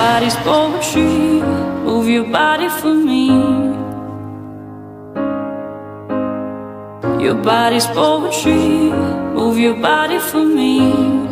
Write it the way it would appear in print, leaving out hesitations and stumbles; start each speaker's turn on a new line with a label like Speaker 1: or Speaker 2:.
Speaker 1: body's poetry, move your body for me. Your body's poetry, move your body for me.